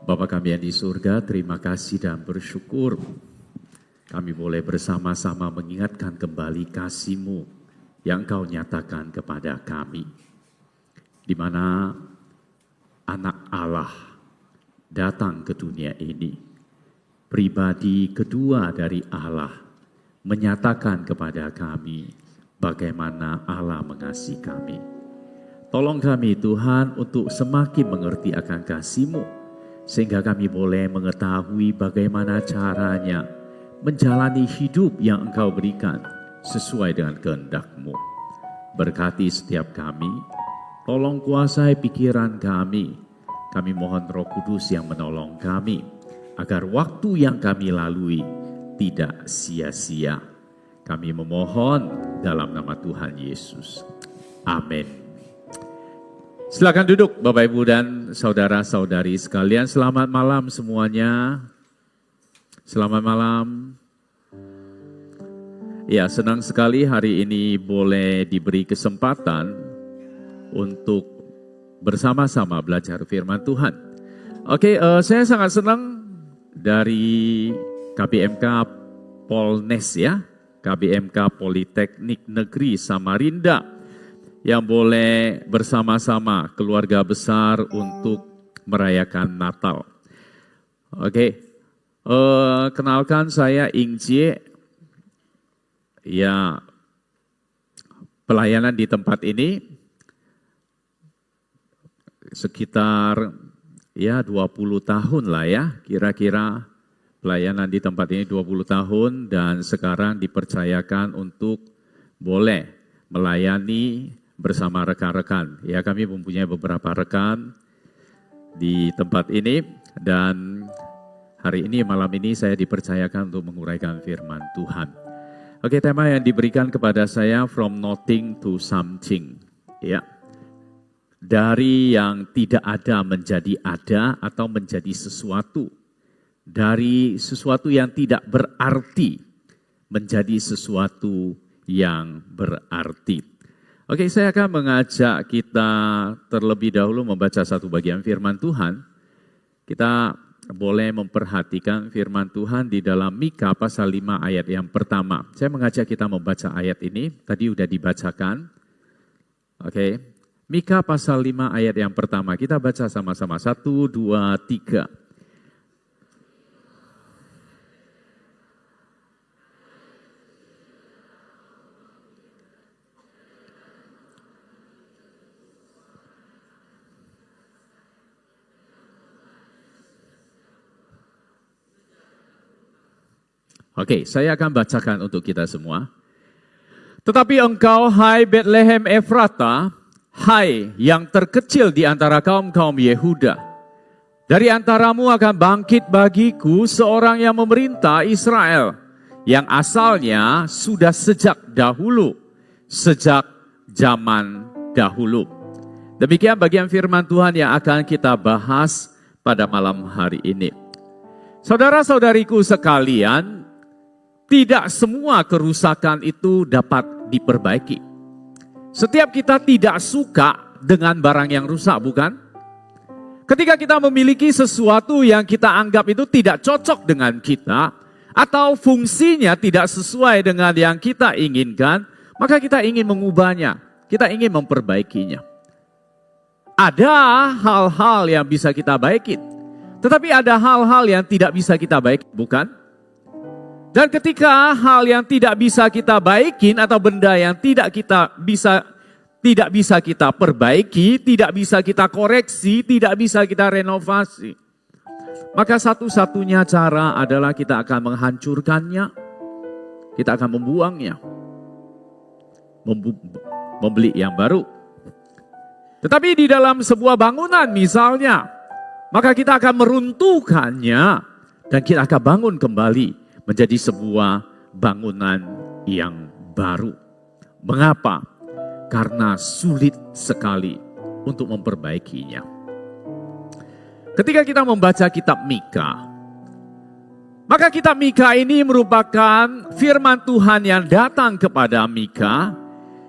Bapa kami yang di surga, terima kasih dan bersyukur kami boleh bersama-sama mengingatkan kembali kasih-Mu yang Engkau nyatakan kepada kami. Di mana anak Allah datang ke dunia ini, pribadi kedua dari Allah menyatakan kepada kami bagaimana Allah mengasihi kami. Tolong kami Tuhan untuk semakin mengerti akan kasih-Mu, sehingga kami boleh mengetahui bagaimana caranya menjalani hidup yang Engkau berikan sesuai dengan kehendak-Mu. Berkati setiap kami, tolong kuasai pikiran kami. Kami mohon Roh Kudus yang menolong kami, agar waktu yang kami lalui tidak sia-sia. Kami memohon dalam nama Tuhan Yesus. Amin. Silakan duduk Bapak Ibu dan saudara-saudari sekalian. Selamat malam semuanya. Selamat malam. Ya, senang sekali hari ini boleh diberi kesempatan untuk bersama-sama belajar firman Tuhan. Oke, saya sangat senang dari KBMK Polnes ya, KBMK Politeknik Negeri Samarinda, yang boleh bersama-sama keluarga besar untuk merayakan Natal. Oke, kenalkan saya Ingjie. Ya, pelayanan di tempat ini sekitar ya 20 tahun lah ya, kira-kira pelayanan di tempat ini 20 tahun dan sekarang dipercayakan untuk boleh melayani bersama rekan-rekan. Ya, kami mempunyai beberapa rekan di tempat ini dan hari ini malam ini saya dipercayakan untuk menguraikan firman Tuhan. Oke, tema yang diberikan kepada saya from nothing to something. Ya. Dari yang tidak ada menjadi ada atau menjadi sesuatu. Dari sesuatu yang tidak berarti menjadi sesuatu yang berarti. Oke, saya akan mengajak kita terlebih dahulu membaca satu bagian firman Tuhan. Kita boleh memperhatikan firman Tuhan di dalam Mika pasal 5 ayat yang pertama. Saya mengajak kita membaca ayat ini, tadi sudah dibacakan. Oke, Mika pasal 5 ayat yang pertama. Kita baca sama-sama, 1, 2, 3. Oke, saya akan bacakan untuk kita semua. Tetapi engkau, hai Bethlehem Efrata, hai yang terkecil di antara kaum-kaum Yehuda, dari antaramu akan bangkit bagiku seorang yang memerintah Israel, yang asalnya sudah sejak dahulu, sejak zaman dahulu. Demikian bagian firman Tuhan yang akan kita bahas pada malam hari ini. Saudara-saudariku sekalian, tidak semua kerusakan itu dapat diperbaiki. Setiap kita tidak suka dengan barang yang rusak, bukan? Ketika kita memiliki sesuatu yang kita anggap itu tidak cocok dengan kita, atau fungsinya tidak sesuai dengan yang kita inginkan, maka kita ingin mengubahnya, kita ingin memperbaikinya. Ada hal-hal yang bisa kita baikin, tetapi ada hal-hal yang tidak bisa kita baikin, bukan? Dan ketika hal yang tidak bisa kita baikin atau benda yang tidak bisa kita perbaiki, tidak bisa kita koreksi, tidak bisa kita renovasi, maka satu-satunya cara adalah kita akan menghancurkannya, kita akan membuangnya, membeli yang baru. Tetapi di dalam sebuah bangunan misalnya, maka kita akan meruntuhkannya dan kita akan bangun kembali menjadi sebuah bangunan yang baru. Mengapa? Karena sulit sekali untuk memperbaikinya. Ketika kita membaca kitab Mika, maka kitab Mika ini merupakan firman Tuhan yang datang kepada Mika,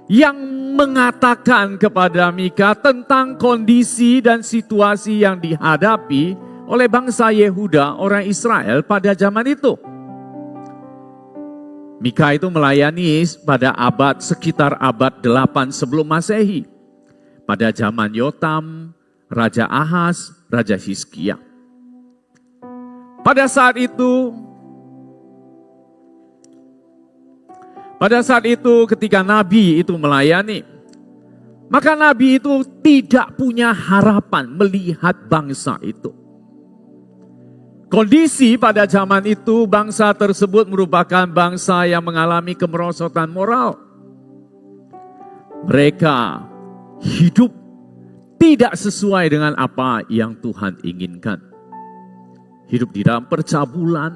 yang mengatakan kepada Mika tentang kondisi dan situasi yang dihadapi oleh bangsa Yehuda, orang Israel pada zaman itu. Mika itu melayani pada sekitar abad 8 sebelum Masehi. Pada zaman Yotam, Raja Ahaz, Raja Hizkia. Pada saat itu ketika Nabi itu melayani, maka Nabi itu tidak punya harapan melihat bangsa itu. Kondisi pada zaman itu bangsa tersebut merupakan bangsa yang mengalami kemerosotan moral. Mereka hidup tidak sesuai dengan apa yang Tuhan inginkan. Hidup di dalam percabulan.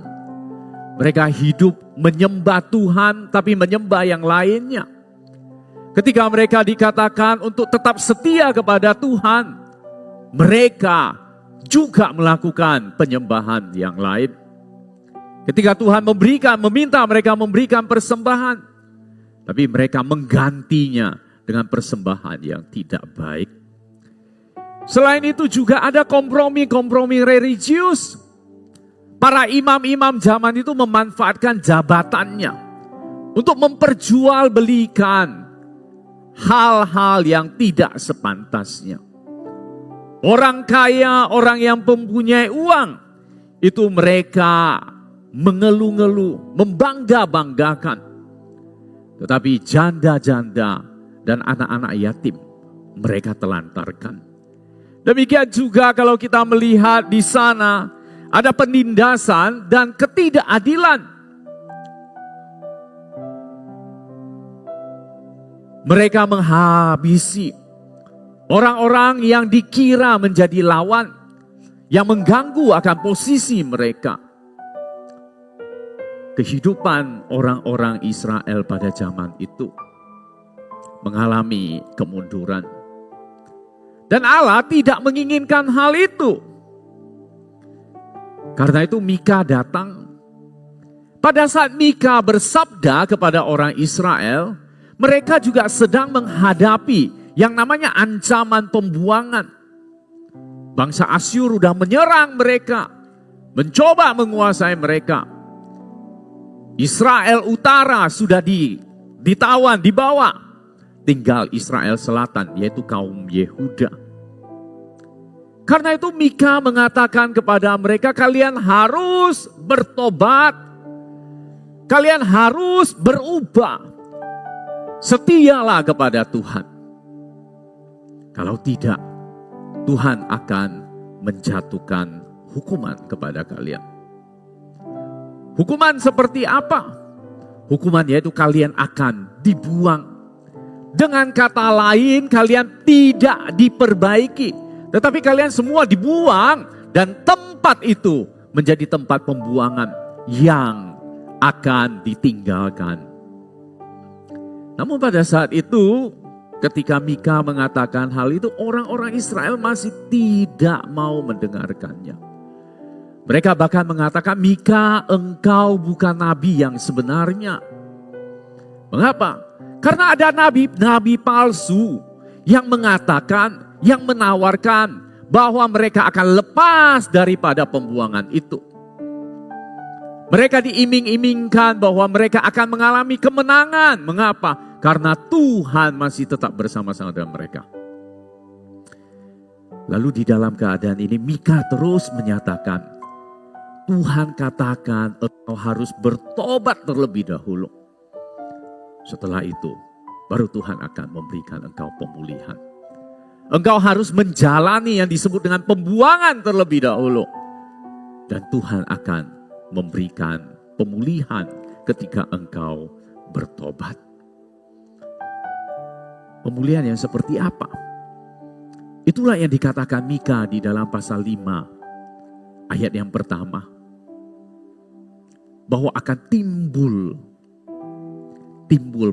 Mereka hidup menyembah Tuhan tapi menyembah yang lainnya. Ketika mereka dikatakan untuk tetap setia kepada Tuhan, mereka juga melakukan penyembahan yang lain. Ketika Tuhan meminta mereka memberikan persembahan, tapi mereka menggantinya dengan persembahan yang tidak baik. Selain itu juga ada kompromi-kompromi religius. Para imam-imam zaman itu memanfaatkan jabatannya untuk memperjualbelikan hal-hal yang tidak sepantasnya. Orang kaya, orang yang mempunyai uang, itu mereka mengeluh-ngeluh, membangga-banggakan. Tetapi janda-janda dan anak-anak yatim, mereka telantarkan. Demikian juga kalau kita melihat di sana, ada penindasan dan ketidakadilan. Mereka menghabisi orang-orang yang dikira menjadi lawan, yang mengganggu akan posisi mereka. Kehidupan orang-orang Israel pada zaman itu mengalami kemunduran. Dan Allah tidak menginginkan hal itu. Karena itu Mika datang. Pada saat Mika bersabda kepada orang Israel, mereka juga sedang menghadapi yang namanya ancaman pembuangan. Bangsa Asyur sudah menyerang mereka, mencoba menguasai mereka. Israel Utara sudah ditawan, dibawa. Tinggal Israel Selatan, yaitu kaum Yehuda. Karena itu Mika mengatakan kepada mereka, kalian harus bertobat. Kalian harus berubah. Setialah kepada Tuhan. Kalau tidak, Tuhan akan menjatuhkan hukuman kepada kalian. Hukuman seperti apa? Hukuman yaitu kalian akan dibuang. Dengan kata lain, kalian tidak diperbaiki. Tetapi kalian semua dibuang dan tempat itu menjadi tempat pembuangan yang akan ditinggalkan. Namun pada saat itu, ketika Mika mengatakan hal itu, orang-orang Israel masih tidak mau mendengarkannya. Mereka bahkan mengatakan, Mika, engkau bukan nabi yang sebenarnya. Mengapa? Karena ada nabi palsu yang mengatakan, yang menawarkan bahwa mereka akan lepas daripada pembuangan itu. Mereka diiming-imingkan bahwa mereka akan mengalami kemenangan. Mengapa? Karena Tuhan masih tetap bersama-sama dengan mereka. Lalu di dalam keadaan ini Mika terus menyatakan, Tuhan katakan engkau harus bertobat terlebih dahulu. Setelah itu baru Tuhan akan memberikan engkau pemulihan. Engkau harus menjalani yang disebut dengan pembuangan terlebih dahulu. Dan Tuhan akan memberikan pemulihan ketika engkau bertobat. Pemulihan yang seperti apa? Itulah yang dikatakan Mika di dalam pasal 5 ayat yang pertama. Bahwa akan timbul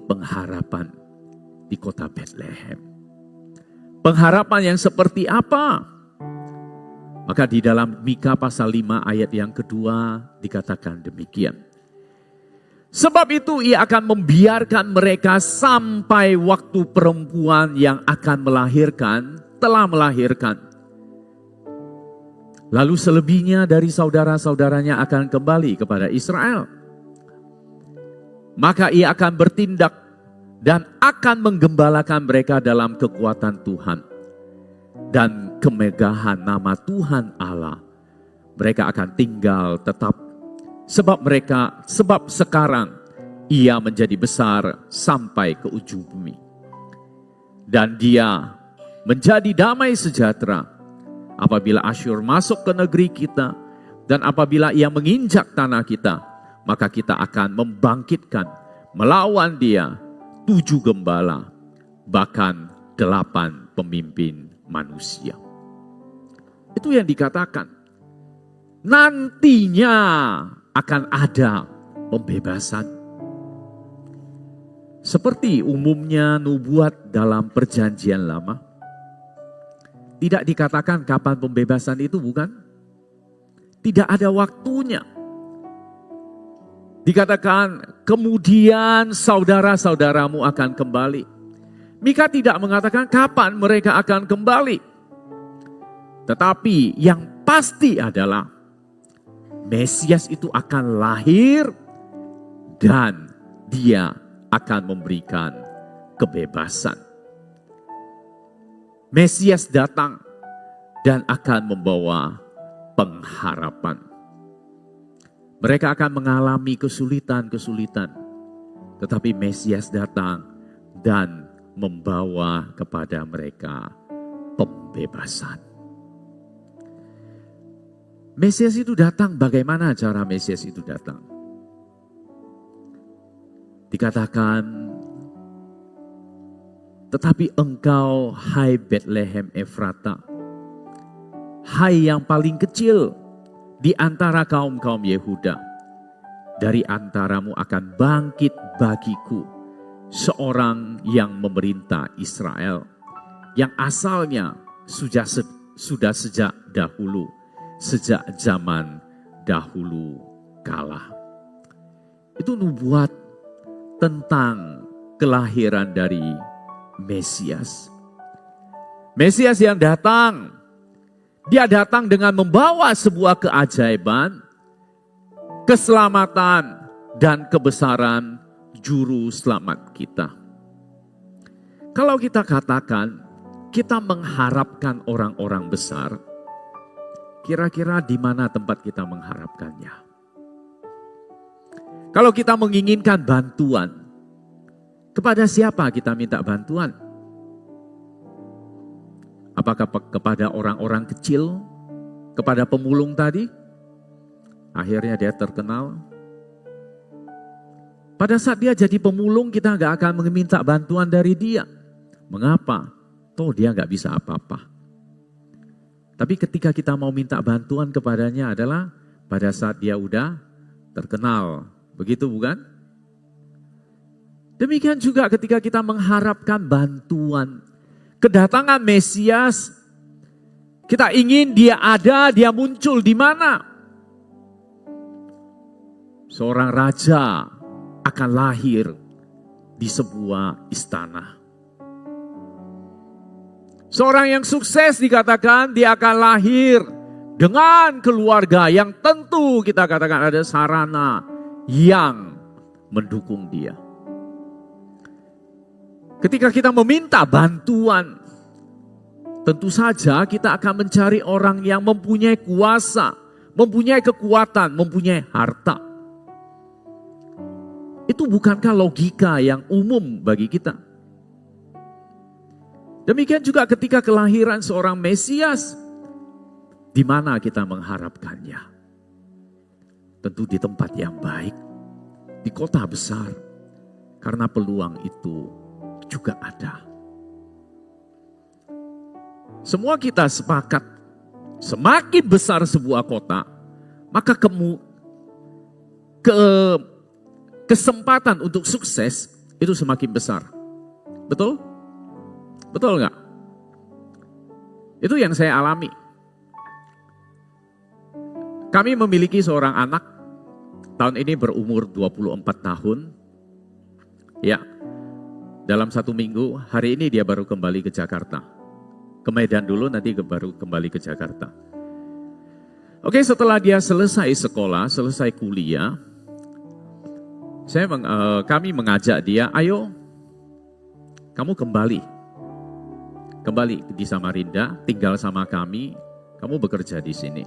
pengharapan di kota Bethlehem. Pengharapan yang seperti apa? Maka di dalam Mika pasal 5 ayat yang kedua dikatakan demikian. Sebab itu ia akan membiarkan mereka sampai waktu perempuan yang akan melahirkan, telah melahirkan. Lalu selebihnya dari saudara-saudaranya akan kembali kepada Israel. Maka ia akan bertindak dan akan menggembalakan mereka dalam kekuatan Tuhan dan kemegahan nama Tuhan Allah. Mereka akan tinggal tetap sebab sekarang ia menjadi besar sampai ke ujung bumi. Dan dia menjadi damai sejahtera apabila Asyur masuk ke negeri kita, dan apabila ia menginjak tanah kita, maka kita akan membangkitkan melawan dia 7 gembala, bahkan 8 pemimpin manusia. Itu yang dikatakan. Nantinya akan ada pembebasan. Seperti umumnya nubuat dalam perjanjian lama. Tidak dikatakan kapan pembebasan itu, bukan? Tidak ada waktunya. Dikatakan kemudian saudara-saudaramu akan kembali. Mika tidak mengatakan kapan mereka akan kembali. Tetapi yang pasti adalah Mesias itu akan lahir dan dia akan memberikan kebebasan. Mesias datang dan akan membawa pengharapan. Mereka akan mengalami kesulitan-kesulitan, tetapi Mesias datang dan membawa kepada mereka pembebasan. Mesias itu datang, bagaimana cara Mesias itu datang? Dikatakan, tetapi engkau, hai Bethlehem Efrata, hai yang paling kecil di antara kaum-kaum Yehuda, dari antaramu akan bangkit bagiku seorang yang memerintah Israel, yang asalnya sudah sejak dahulu, sejak zaman dahulu kala. Itu nubuat tentang kelahiran dari Mesias. Mesias yang datang, dia datang dengan membawa sebuah keajaiban, keselamatan, dan kebesaran juru selamat kita. Kalau kita katakan, kita mengharapkan orang-orang besar, kira-kira di mana tempat kita mengharapkannya? Kalau kita menginginkan bantuan, kepada siapa kita minta bantuan? Apakah kepada orang-orang kecil? Kepada pemulung tadi? Akhirnya dia terkenal. Pada saat dia jadi pemulung, kita gak akan meminta bantuan dari dia. Mengapa? Toh dia gak bisa apa-apa. Tapi ketika kita mau minta bantuan kepadanya adalah pada saat dia udah terkenal. Begitu bukan? Demikian juga ketika kita mengharapkan bantuan. Kedatangan Mesias, kita ingin dia ada, dia muncul di mana? Seorang raja akan lahir di sebuah istana. Seorang yang sukses dikatakan dia akan lahir dengan keluarga yang tentu kita katakan ada sarana yang mendukung dia. Ketika kita meminta bantuan, tentu saja kita akan mencari orang yang mempunyai kuasa, mempunyai kekuatan, mempunyai harta. Itu bukankah logika yang umum bagi kita? Demikian juga ketika kelahiran seorang Mesias, di mana kita mengharapkannya? Tentu di tempat yang baik, di kota besar, karena peluang itu juga ada. Semua kita sepakat, semakin besar sebuah kota, maka kesempatan untuk sukses itu semakin besar. Betul? Betul nggak? Itu yang saya alami. Kami memiliki seorang anak, tahun ini berumur 24 tahun. Ya, dalam 1 minggu, hari ini dia baru kembali ke Jakarta. Ke Medan dulu, nanti baru kembali ke Jakarta. Oke, setelah dia selesai sekolah, selesai kuliah, kami mengajak dia, ayo kamu kembali di Samarinda, tinggal sama kami, kamu bekerja di sini.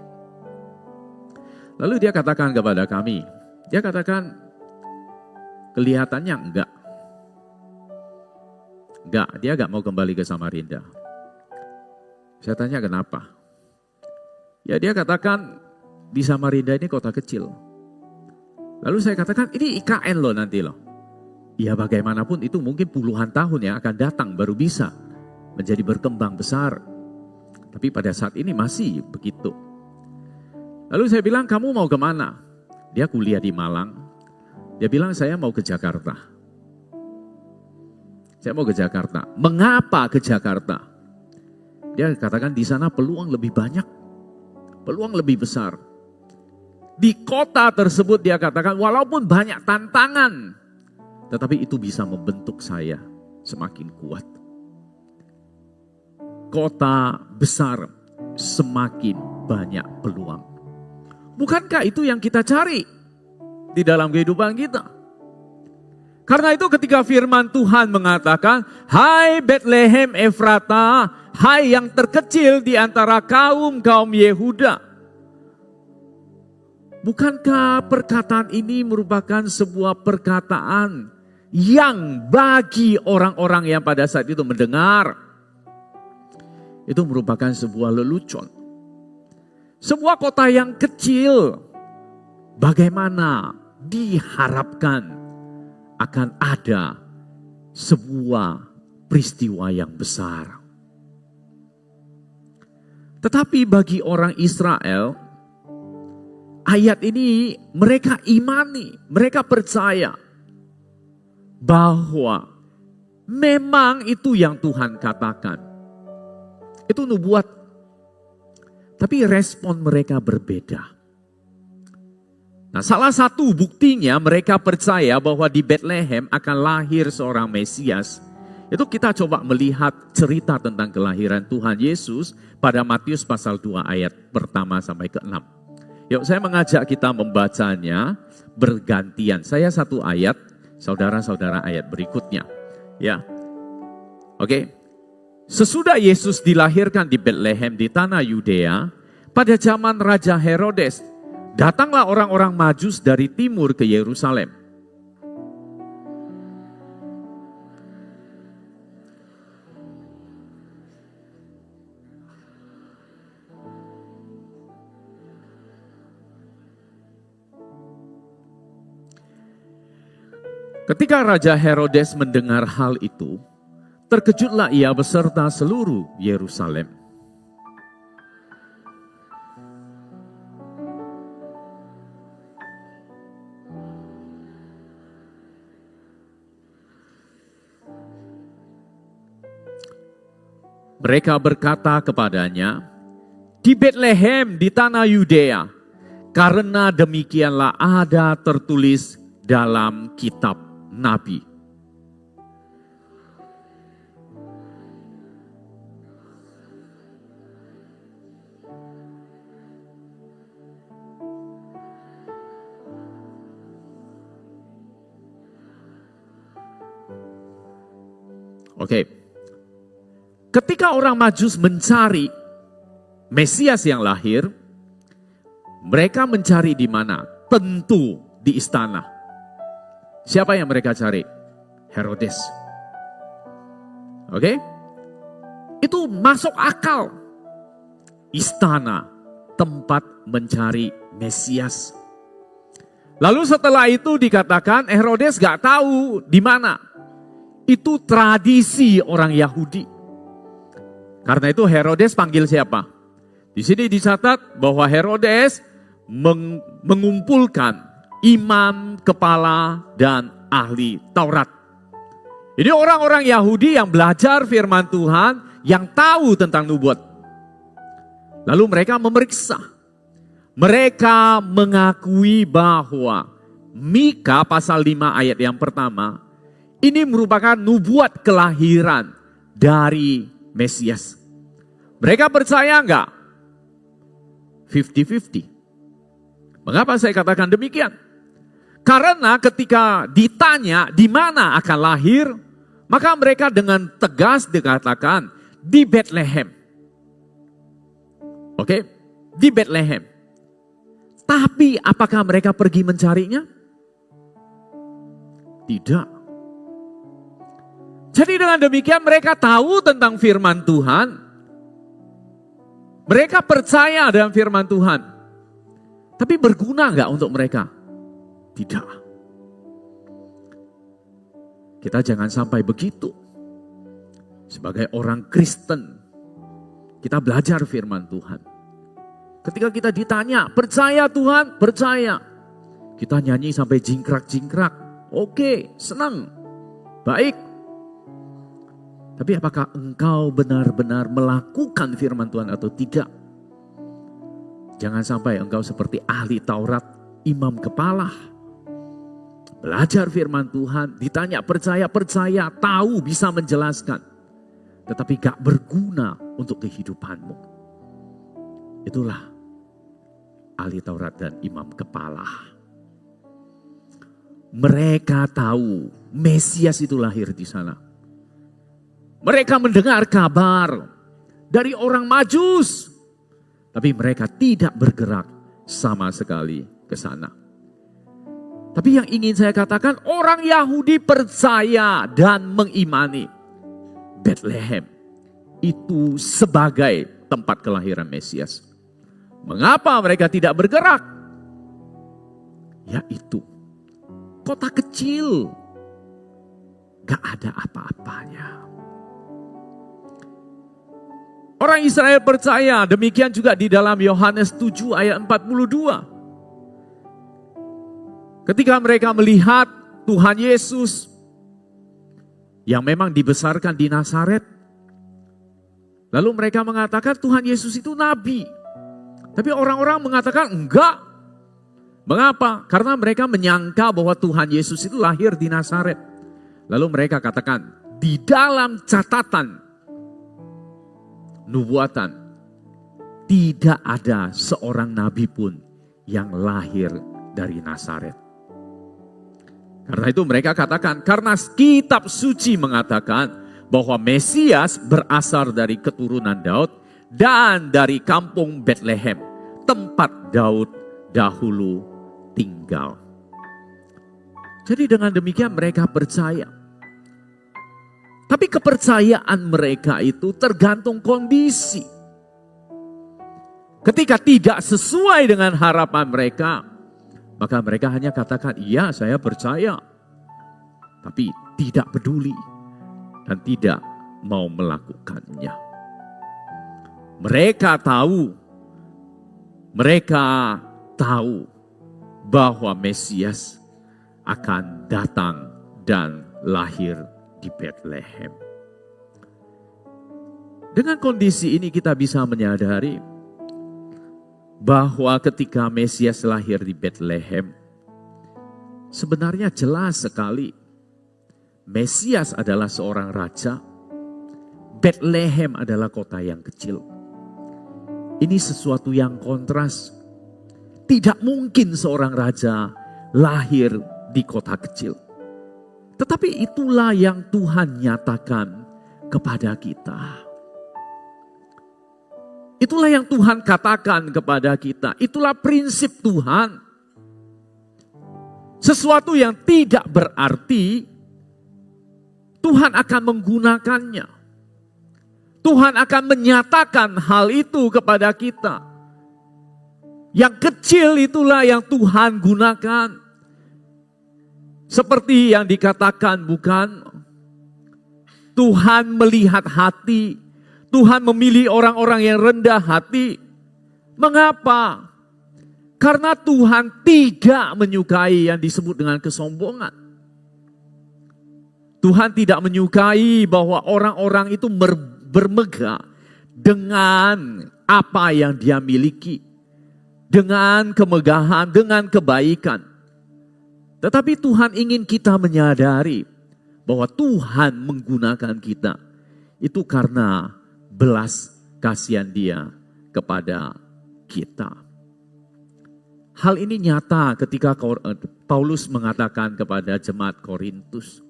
Lalu dia katakan kepada kami, kelihatannya enggak, dia enggak mau kembali ke Samarinda. Saya tanya kenapa? Ya dia katakan di Samarinda ini kota kecil. Lalu saya katakan ini IKN loh nanti loh. Ya bagaimanapun itu mungkin puluhan tahun yang akan datang baru bisa menjadi berkembang besar. Tapi pada saat ini masih begitu. Lalu saya bilang kamu mau kemana? Dia kuliah di Malang. Dia bilang saya mau ke Jakarta. Saya mau ke Jakarta. Mengapa ke Jakarta? Dia katakan di sana peluang lebih banyak. Peluang lebih besar. Di kota tersebut dia katakan walaupun banyak tantangan, tetapi itu bisa membentuk saya semakin kuat. Kota besar semakin banyak peluang. Bukankah itu yang kita cari di dalam kehidupan kita? Karena itu ketika firman Tuhan mengatakan, hai Bethlehem Efrata, hai yang terkecil di antara kaum Yehuda. Bukankah perkataan ini merupakan sebuah perkataan yang bagi orang-orang yang pada saat itu mendengar, itu merupakan sebuah lelucon. Sebuah kota yang kecil, bagaimana diharapkan akan ada sebuah peristiwa yang besar. Tetapi bagi orang Israel, ayat ini mereka imani, mereka percaya bahwa memang itu yang Tuhan katakan. Itu nubuat. Tapi respon mereka berbeda. Nah, salah satu buktinya mereka percaya bahwa di Bethlehem akan lahir seorang Mesias. Itu kita coba melihat cerita tentang kelahiran Tuhan Yesus pada Matius pasal 2 ayat pertama sampai ke-6. Yuk saya mengajak kita membacanya bergantian. Saya satu ayat, saudara-saudara ayat berikutnya. Ya, oke. Sesudah Yesus dilahirkan di Bethlehem di tanah Yudea, pada zaman Raja Herodes, datanglah orang-orang Majus dari timur ke Yerusalem. Ketika Raja Herodes mendengar hal itu, terkejutlah ia beserta seluruh Yerusalem. Mereka berkata kepadanya, di Bethlehem di tanah Yudea, karena demikianlah ada tertulis dalam kitab Nabi. Oke. Ketika orang Majus mencari Mesias yang lahir, mereka mencari di mana? Tentu di istana. Siapa yang mereka cari? Herodes. Oke? Itu masuk akal. Istana, tempat mencari Mesias. Lalu setelah itu dikatakan Herodes gak tahu di mana. Itu tradisi orang Yahudi. Karena itu Herodes panggil siapa? Di sini dicatat bahwa Herodes mengumpulkan imam, kepala, dan ahli Taurat. Ini orang-orang Yahudi yang belajar firman Tuhan, yang tahu tentang nubuat. Lalu mereka memeriksa. Mereka mengakui bahwa Mika pasal 5 ayat yang pertama, ini merupakan nubuat kelahiran dari Mesias. Mereka percaya enggak? 50-50. Mengapa saya katakan demikian? Karena ketika ditanya di mana akan lahir, maka mereka dengan tegas dikatakan di Bethlehem. Oke, di Bethlehem. Tapi apakah mereka pergi mencarinya? Tidak. Jadi dengan demikian mereka tahu tentang firman Tuhan. Mereka percaya dengan firman Tuhan. Tapi berguna enggak untuk mereka? Tidak. Kita jangan sampai begitu. Sebagai orang Kristen, kita belajar firman Tuhan. Ketika kita ditanya, percaya Tuhan? Percaya. Kita nyanyi sampai jingkrak-jingkrak. Oke, senang. Baik. Tapi apakah engkau benar-benar melakukan firman Tuhan atau tidak? Jangan sampai engkau seperti ahli Taurat, imam kepala. Belajar firman Tuhan, ditanya percaya, tahu bisa menjelaskan. Tetapi gak berguna untuk kehidupanmu. Itulah ahli Taurat dan imam kepala. Mereka tahu Mesias itu lahir di sana. Mereka mendengar kabar dari orang Majus. Tapi mereka tidak bergerak sama sekali ke sana. Tapi yang ingin saya katakan, orang Yahudi percaya dan mengimani Bethlehem itu sebagai tempat kelahiran Mesias. Mengapa mereka tidak bergerak? Yaitu kota kecil, gak ada apa-apanya. Orang Israel percaya, demikian juga di dalam Yohanes 7 ayat 42. Ketika mereka melihat Tuhan Yesus yang memang dibesarkan di Nazaret, lalu mereka mengatakan Tuhan Yesus itu nabi. Tapi orang-orang mengatakan enggak. Mengapa? Karena mereka menyangka bahwa Tuhan Yesus itu lahir di Nazaret. Lalu mereka katakan, di dalam catatan nubuatan, tidak ada seorang nabi pun yang lahir dari Nazaret. Karena itu mereka katakan, karena kitab suci mengatakan bahwa Mesias berasal dari keturunan Daud dan dari kampung Bethlehem, tempat Daud dahulu tinggal. Jadi dengan demikian mereka percaya. Tapi kepercayaan mereka itu tergantung kondisi. Ketika tidak sesuai dengan harapan mereka, maka mereka hanya katakan, iya saya percaya. Tapi tidak peduli dan tidak mau melakukannya. Mereka tahu bahwa Mesias akan datang dan lahir di Bethlehem. Dengan kondisi ini kita bisa menyadari bahwa ketika Mesias lahir di Bethlehem, sebenarnya jelas sekali Mesias adalah seorang raja, Bethlehem adalah kota yang kecil. Ini sesuatu yang kontras. Tidak mungkin seorang raja lahir di kota kecil. Tetapi itulah yang Tuhan nyatakan kepada kita. Itulah yang Tuhan katakan kepada kita. Itulah prinsip Tuhan. Sesuatu yang tidak berarti, Tuhan akan menggunakannya. Tuhan akan menyatakan hal itu kepada kita. Yang kecil itulah yang Tuhan gunakan. Seperti yang dikatakan, bukan? Tuhan melihat hati. Tuhan memilih orang-orang yang rendah hati. Mengapa? Karena Tuhan tidak menyukai yang disebut dengan kesombongan. Tuhan tidak menyukai bahwa orang-orang itu bermegah dengan apa yang dia miliki. Dengan kemegahan, dengan kebaikan. Tetapi Tuhan ingin kita menyadari bahwa Tuhan menggunakan kita. Itu karena belas kasihan Dia kepada kita. Hal ini nyata ketika Paulus mengatakan kepada jemaat Korintus.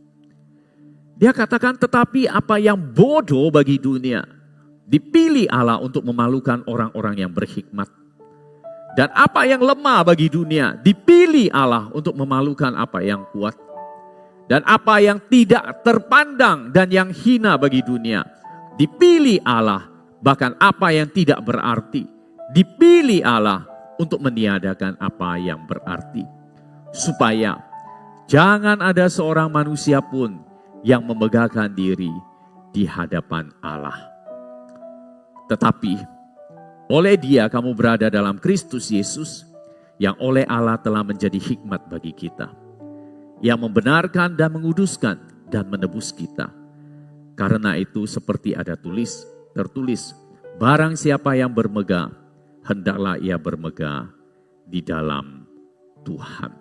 Dia katakan, tetapi apa yang bodoh bagi dunia, dipilih Allah untuk memalukan orang-orang yang berhikmat. Dan apa yang lemah bagi dunia, dipilih Allah untuk memalukan apa yang kuat. Dan apa yang tidak terpandang dan yang hina bagi dunia, dipilih Allah. Bahkan apa yang tidak berarti, dipilih Allah untuk meniadakan apa yang berarti. Supaya jangan ada seorang manusia pun yang memegahkan diri di hadapan Allah. Tetapi oleh Dia kamu berada dalam Kristus Yesus, yang oleh Allah telah menjadi hikmat bagi kita, yang membenarkan dan menguduskan dan menebus kita. Karena itu seperti ada tertulis, barang siapa yang bermegah, hendaklah ia bermegah di dalam Tuhan.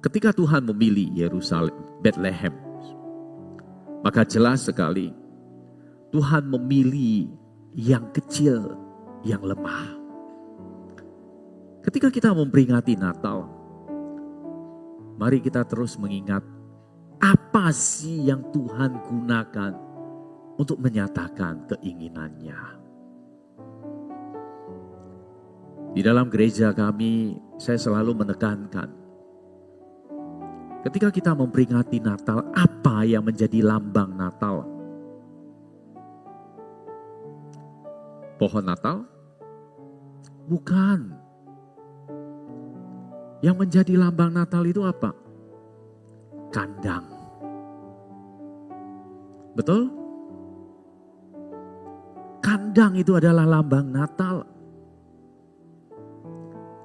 Ketika Tuhan memilih Yerusalem, Bethlehem, maka jelas sekali Tuhan memilih yang kecil, yang lemah. Ketika kita memperingati Natal, mari kita terus mengingat apa sih yang Tuhan gunakan untuk menyatakan keinginannya. Di dalam gereja kami, saya selalu menekankan, ketika kita memperingati Natal, apa yang menjadi lambang Natal? Pohon Natal? Bukan. Yang menjadi lambang Natal itu apa? Kandang. Betul? Kandang itu adalah lambang Natal.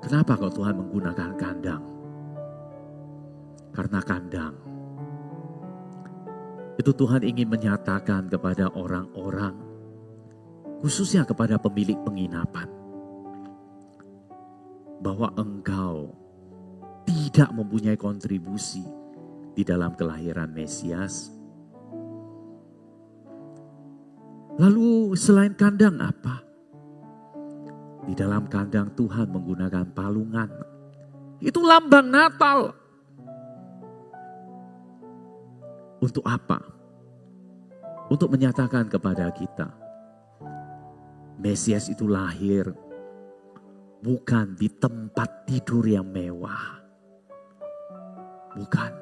Kenapa kok Tuhan menggunakan kandang? Karena kandang itu Tuhan ingin menyatakan kepada orang-orang, khususnya kepada pemilik penginapan, bahwa engkau tidak mempunyai kontribusi di dalam kelahiran Mesias. Lalu selain kandang apa? Di dalam kandang Tuhan menggunakan palungan. Itu lambang Natal. Untuk apa? Untuk menyatakan kepada kita, Mesias itu lahir bukan di tempat tidur yang mewah. Bukan.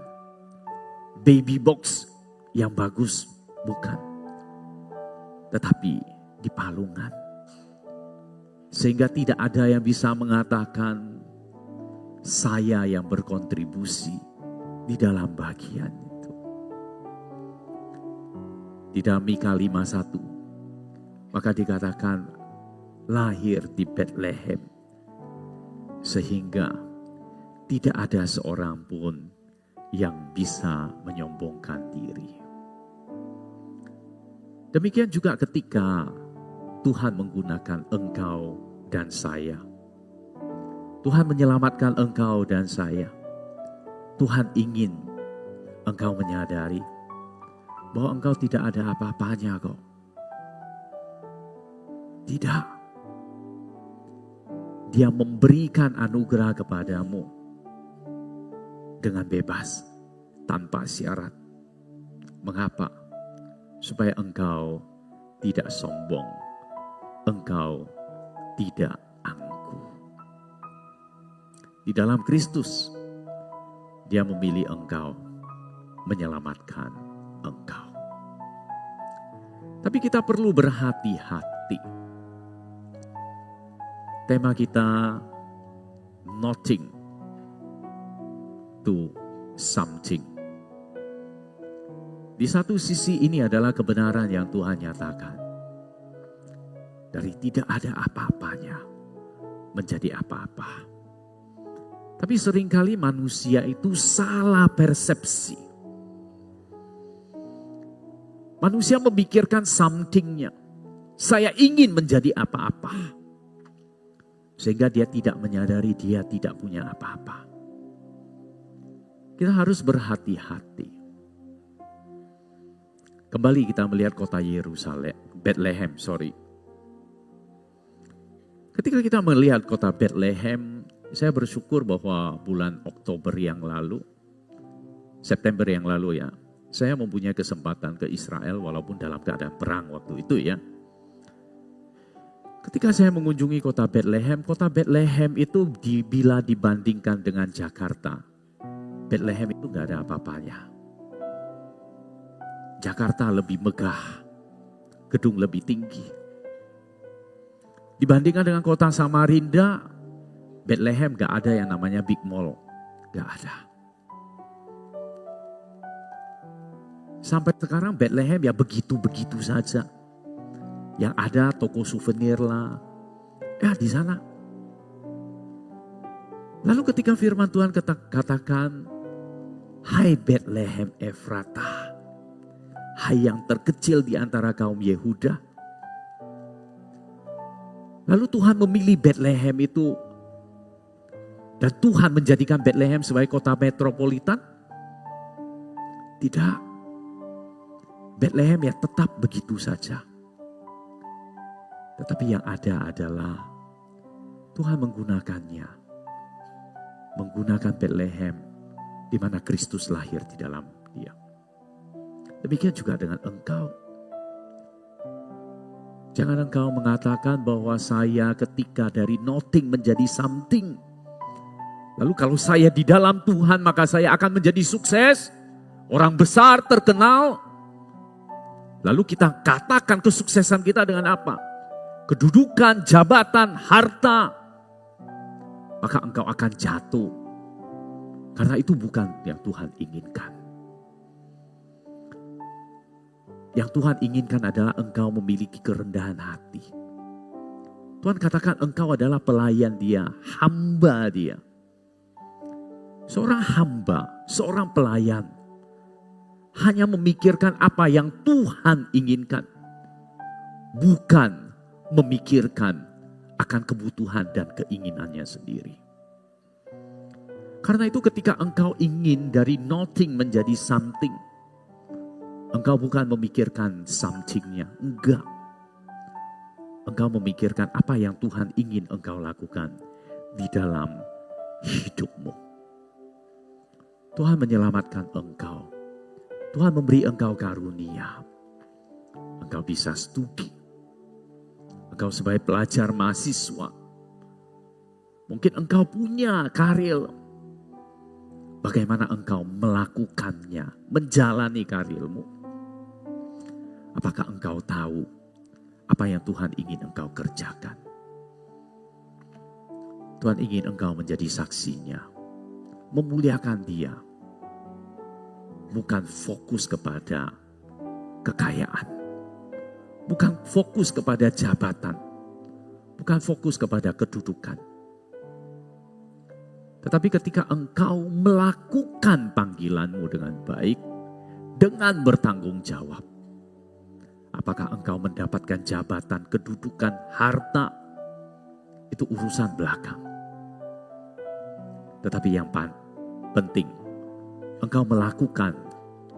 Baby box yang bagus. Bukan. Tetapi di palungan. Sehingga tidak ada yang bisa mengatakan saya yang berkontribusi di dalam bagian itu. Di dalam Mika 5:1 maka dikatakan lahir di Bethlehem sehingga tidak ada seorang pun yang bisa menyombongkan diri. Demikian juga ketika Tuhan menggunakan engkau dan saya. Tuhan menyelamatkan engkau dan saya. Tuhan ingin engkau menyadari bahwa engkau tidak ada apa-apanya kok. Tidak. Dia memberikan anugerah kepadamu dengan bebas, tanpa syarat. Mengapa? Supaya engkau tidak sombong. Engkau tidak angkuh. Di dalam Kristus, Dia memilih engkau, menyelamatkan engkau. Tapi kita perlu berhati-hati. Tema kita, nothing to something. Di satu sisi ini adalah kebenaran yang Tuhan nyatakan. Dari tidak ada apa-apanya menjadi apa-apa. Tapi seringkali manusia itu salah persepsi. Manusia memikirkan something-nya. Saya ingin menjadi apa-apa. Sehingga dia tidak menyadari dia tidak punya apa-apa. Kita harus berhati-hati. Kembali kita melihat kota Yerusalem, Bethlehem. Ketika kita melihat kota Bethlehem, saya bersyukur bahwa bulan Oktober yang lalu, September yang lalu ya, saya mempunyai kesempatan ke Israel walaupun dalam keadaan perang waktu itu ya. Ketika saya mengunjungi kota Bethlehem itu bila dibandingkan dengan Jakarta, Bethlehem itu gak ada apa-apanya. Jakarta lebih megah, gedung lebih tinggi. Dibandingkan dengan kota Samarinda, Bethlehem gak ada yang namanya big mall. Gak ada. Sampai sekarang Bethlehem ya begitu-begitu saja. Yang ada toko souvenir lah. Ya di sana. Lalu ketika firman Tuhan katakan, hai Bethlehem Efratah, hai yang terkecil di antara kaum Yehuda. Lalu Tuhan memilih Bethlehem itu dan Tuhan menjadikan Bethlehem sebagai kota metropolitan? Tidak. Bethlehem ya tetap begitu saja. Tetapi yang ada adalah Tuhan menggunakannya. Menggunakan Bethlehem di mana Kristus lahir di dalam dia. Demikian juga dengan engkau. Jangan engkau mengatakan bahwa saya ketika dari nothing menjadi something. Lalu kalau saya di dalam Tuhan maka saya akan menjadi sukses. Orang besar, terkenal. Lalu kita katakan kesuksesan kita dengan apa? Kedudukan, jabatan, harta. Maka engkau akan jatuh. Karena itu bukan yang Tuhan inginkan. Yang Tuhan inginkan adalah engkau memiliki kerendahan hati. Tuhan katakan engkau adalah pelayan dia, hamba dia. Seorang hamba, seorang pelayan. Hanya memikirkan apa yang Tuhan inginkan. Bukan memikirkan akan kebutuhan dan keinginannya sendiri. Karena itu ketika engkau ingin dari nothing menjadi something. Engkau bukan memikirkan something-nya, enggak. Engkau memikirkan apa yang Tuhan ingin engkau lakukan di dalam hidupmu. Tuhan menyelamatkan engkau. Tuhan memberi engkau karunia. Engkau bisa studi. Engkau sebagai pelajar mahasiswa. Mungkin engkau punya karir. Bagaimana engkau melakukannya, menjalani karirmu. Apakah engkau tahu apa yang Tuhan ingin engkau kerjakan? Tuhan ingin engkau menjadi saksinya. Memuliakan dia. Bukan fokus kepada kekayaan. Bukan fokus kepada jabatan. Bukan fokus kepada kedudukan. Tetapi ketika engkau melakukan panggilanmu dengan baik. Dengan bertanggung jawab. Apakah engkau mendapatkan jabatan, kedudukan, harta, itu urusan belakang. Tetapi yang penting, engkau melakukan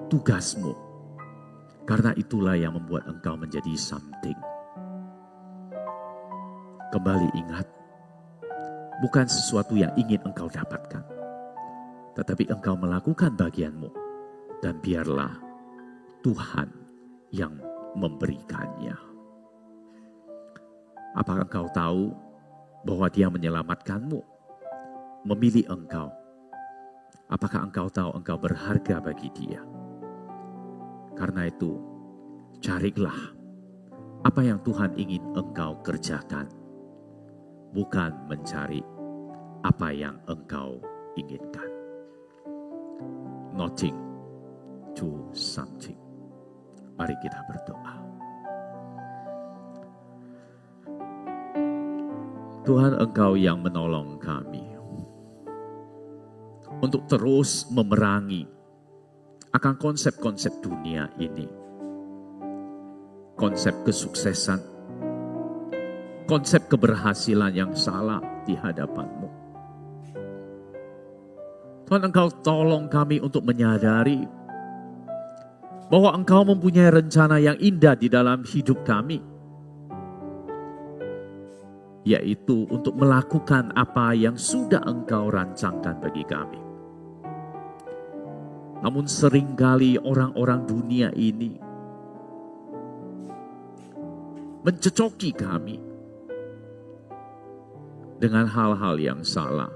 tugasmu. Karena itulah yang membuat engkau menjadi something. Kembali ingat, bukan sesuatu yang ingin engkau dapatkan. Tetapi engkau melakukan bagianmu. Dan biarlah Tuhan yang memberikannya. Apakah engkau tahu bahwa dia menyelamatkanmu? Memilih engkau. Apakah engkau tahu engkau berharga bagi dia? Karena itu, carilah apa yang Tuhan ingin engkau kerjakan. Bukan mencari apa yang engkau inginkan. Nothing to something. Mari kita berdoa. Tuhan, engkau yang menolong kami. Untuk terus memerangi akan konsep-konsep dunia ini. Konsep kesuksesan. Konsep keberhasilan yang salah di hadapan-Mu. Tuhan, engkau tolong kami untuk menyadari bahwa engkau mempunyai rencana yang indah di dalam hidup kami. yaitu untuk melakukan apa yang sudah Engkau rancangkan bagi kami. Namun seringkali orang-orang dunia ini mencocoki kami dengan hal-hal yang salah,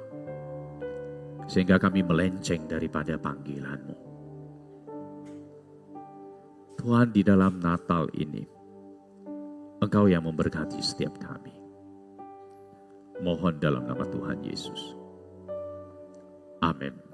sehingga kami melenceng daripada panggilan-Mu. Tuhan, di dalam Natal ini, Engkau yang memberkati setiap kami. Mohon dalam nama Tuhan Yesus. Amin.